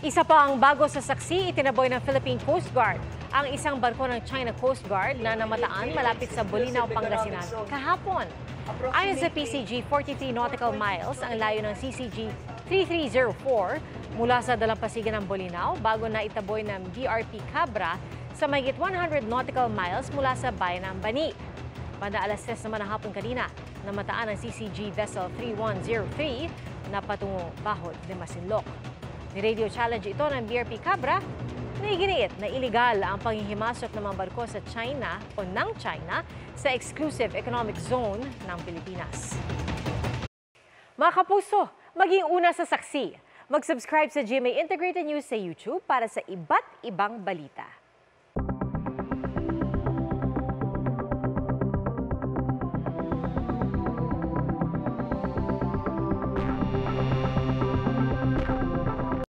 Isa pa ang bago sa saksi, itinaboy ng Philippine Coast Guard ang isang barko ng China Coast Guard na namataan malapit sa Bolinao, Pangasinan kahapon. Ayon sa PCG, 43 nautical miles ang layo ng CCG 3304 mula sa dalampasigan ng Bolinao bago na itaboy ng BRP Cabra sa mahigit 100 nautical miles mula sa bayan ng Bani. Banda alas 3 naman ng hapon kanina, namataan ang CCG Vessel 3103 na patungong Bahod de Masinloc. Ni-radio challenge ito ng BRP Cabra na iginiit na iligal ang panghihimasok ng mga barko sa China o ng China sa Exclusive Economic Zone ng Pilipinas. Mga kapuso, maging una sa saksi. Mag-subscribe sa GMA Integrated News sa YouTube para sa iba't ibang balita.